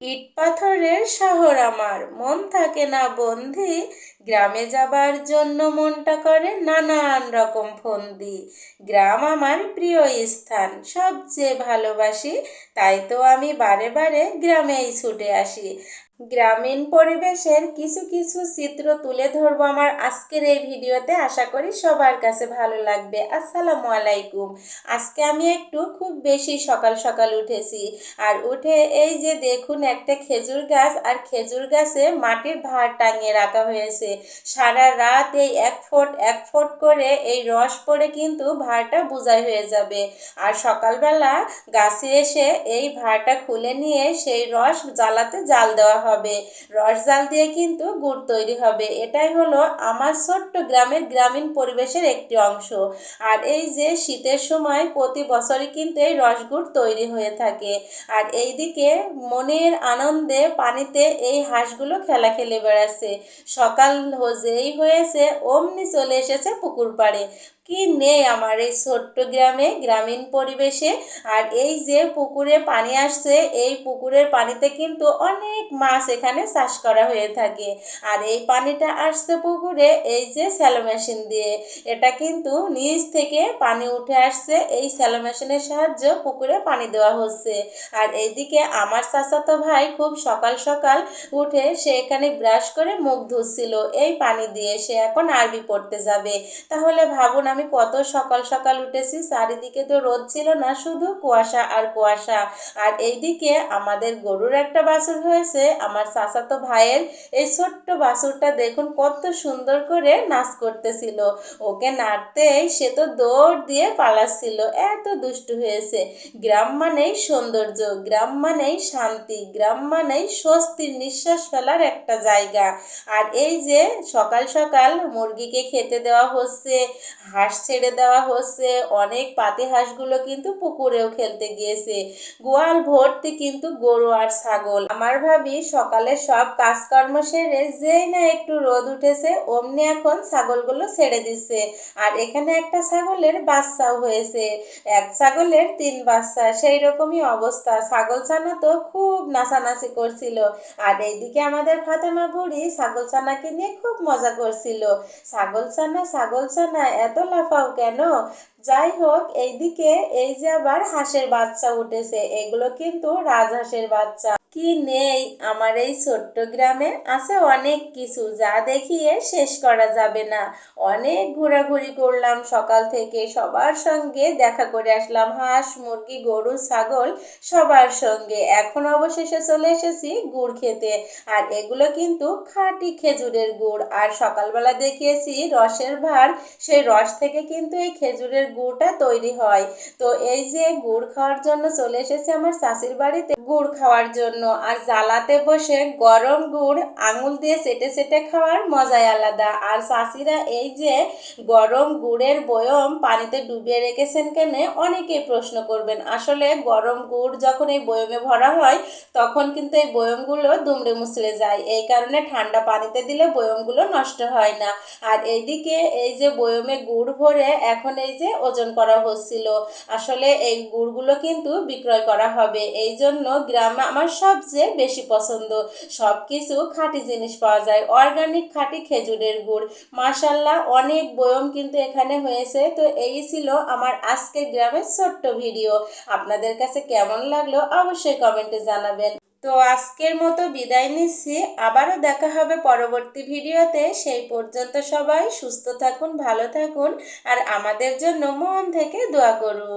ইট পাথরের শহর আমার, মন থাকে না বন্দি। গ্রামে যাবার জন্য মনটা করে নানান রকম ফন্দি। গ্রাম আমার প্রিয় স্থান, সবচেয়ে ভালোবাসি। তাই তো আমি বারে বারে গ্রামেই ছুটে আসি। গ্রামীণ পরিবেশের কিছু কিছু চিত্র তুলে ধরবো আমার আজকের এই ভিডিওতে। আশা করি সবার কাছে ভালো লাগবে। আসসালামু আলাইকুম। আজকে আমি একটু খুব বেশি সকাল সকাল উঠেছি। আর উঠে এই যে দেখুন, একটা খেজুর গাছ, আর খেজুর গাছে মাটির ভাঁড় টাঙিয়ে রাখা হয়েছে। সারা রাত এই এক ফোঁট এক ফোঁট করে এই রস পড়ে কিন্তু ভাঁড়টা বোঝাই হয়ে যাবে। আর সকালবেলা গাছে এসে এই ভাঁড়টা খুলে নিয়ে সেই রস জ্বালাতে জাল দেওয়া হবে। রস জাল দিয়ে কিন্তু গুড় তৈরি হবে। এটাই হলো আমার ছোট্ট গ্রামের গ্রামীণ পরিবেশের একটি অংশ। আর এই যে শীতের সময় প্রতি বছরই কিন্তু এই রসগুড় তৈরি হয়ে থাকে। আর এইদিকে মনের আনন্দে পানিতে এই হাঁসগুলো খেলা খেলে বেড়াচ্ছে। সকাল যেই হয়েছে অমনি চলে এসেছে পুকুর পাড়ে। কি নেই আমার এই ছোট্ট গ্রামে, গ্রামীণ পরিবেশে। আর এই যে পুকুরে পানি আসছে, এই পুকুরের পানিতে কিন্তু অনেক মাছ এখানে চাষ করা হয়ে থাকে। আর এই পানিটা আসছে পুকুরে এই যে স্যালো মেশিন দিয়ে। এটা কিন্তু নিচ থেকে পানি উঠে আসছে, এই স্যালো মেশিনের সাহায্যে পুকুরে পানি দেওয়া হচ্ছে। আর এইদিকে আমার চাচাতো ভাই খুব সকাল সকাল উঠে সে এখানে ব্রাশ করে মুখ ধুচ্ছিল এই পানি দিয়ে। সে এখন আরবি পড়তে যাবে। তাহলে ভাবুন আমি কত সকাল সকাল উঠেছি। চারিদিকে তো রোদ ছিল না, শুধু কুয়াশা আর কুয়াশা। আর এইদিকে আমাদের গরুর একটা বাছুর হয়েছে আমার চাচাতো ভাইয়ের। এই ছোট্ট বাছুরটা দেখুন কত সুন্দর করে নাচ করতেছিল। ওকে নাড়তেই সে তো দৌড় দিয়ে পালাচ্ছিল, এত দুষ্টু হয়েছে। গ্রাম মানেই সৌন্দর্য, গ্রাম মানেই শান্তি, গ্রাম মানেই স্বস্তির নিঃশ্বাস ফেলার একটা জায়গা। আর এই যে সকাল সকাল মুরগিকে খেতে দেওয়া হচ্ছে, হাঁস ছেড়ে দেওয়া হচ্ছে। অনেক পাতি হাঁসগুলো কিন্তু পুকুরেও খেলতে গিয়েছে। গোয়াল ভর্তি কিন্তু গরু আর ছাগল। আমার ভাবি সকালে সব কাজকর্ম সেরে যেই না একটু রোদ উঠেছে অমনি এখন ছাগলগুলো ছেড়ে দিচ্ছে। আর এখানে একটা ছাগলের বাচ্চাও হয়েছে। এক ছাগলের 3 বাচ্চা, সেই রকমই অবস্থা। ছাগল ছানা তো খুব নাচানাচি করছিল। আর এইদিকে আমাদের ফাতেমা বুড়ি ছাগল ছানাকে নিয়ে খুব মজা করছিল। ছাগল ছানা এত লাফাও কেন? যাই হোক, এইদিকে এই যে আবার হাঁসের বাচ্চা উঠেছে। এগুলো কিন্তু রাজহাঁসের বাচ্চা। কি নেই আমার এই ছোট্ট গ্রামে, আছে অনেক কিছু যা দেখিয়ে শেষ করা যাবে না। অনেক ঘোরাঘুরি করলাম সকাল থেকে, সবার সঙ্গে দেখা করে আসলাম। হাঁস মুরগি গরু ছাগল সবার সঙ্গে। এখন অবশেষে চলে এসেছি গুড় খেতে। আর এগুলো কিন্তু খাঁটি খেজুরের গুড়। আর সকালবেলা দেখিয়েছি রসের ভার, সেই রস থেকে কিন্তু এই খেজুরের গুড়টা তৈরি হয়। তো এই যে গুড় খাওয়ার জন্য চলে এসেছে আমার চাচির বাড়িতে গুড় খাওয়ার জন্য। আর জ্বালাতে বসে গরম গুড় আঙুল দিয়ে চেটে চেটে খাওয়ার মজাই আলাদা। আর চাচিরা এই যে গরম গুড়ের বয়ম পানিতে ডুবিয়ে রেখেছেন কেন, অনেকেই প্রশ্ন করবেন। আসলে গরম গুড় যখন এই বয়মে ভরা হয় তখন কিন্তু এই বয়মগুলো দুমড়ে মুচড়ে যায়। এই কারণে ঠান্ডা পানিতে দিলে বয়মগুলো নষ্ট হয় না। আর এইদিকে এই যে বয়মে গুড় ভরে এখন এই যে ওজন করা হচ্ছিল। আসলে এই গুড়গুলো কিন্তু বিক্রয় করা হবে। এই জন্য গ্রামে আমার সবচেয়ে বেশি পছন্দ। সব কিছু খাঁটি জিনিস পাওয়া যায়, অর্গানিক খাঁটি খেজুরের গুড়। মাশাল্লাহ অনেক বয়ম কিন্তু এখানে হয়েছে। তো এই ছিল আমার আজকের গ্রামের ছোট্ট ভিডিও। আপনাদের কাছে কেমন লাগলো অবশ্যই কমেন্টে জানাবেন। তো আজকের মতো বিদায় নিচ্ছি। আবারও দেখা হবে পরবর্তী ভিডিওতে। সেই পর্যন্ত সবাই সুস্থ থাকুন, ভালো থাকুন, আর আমাদের জন্য মন থেকে দোয়া করুন।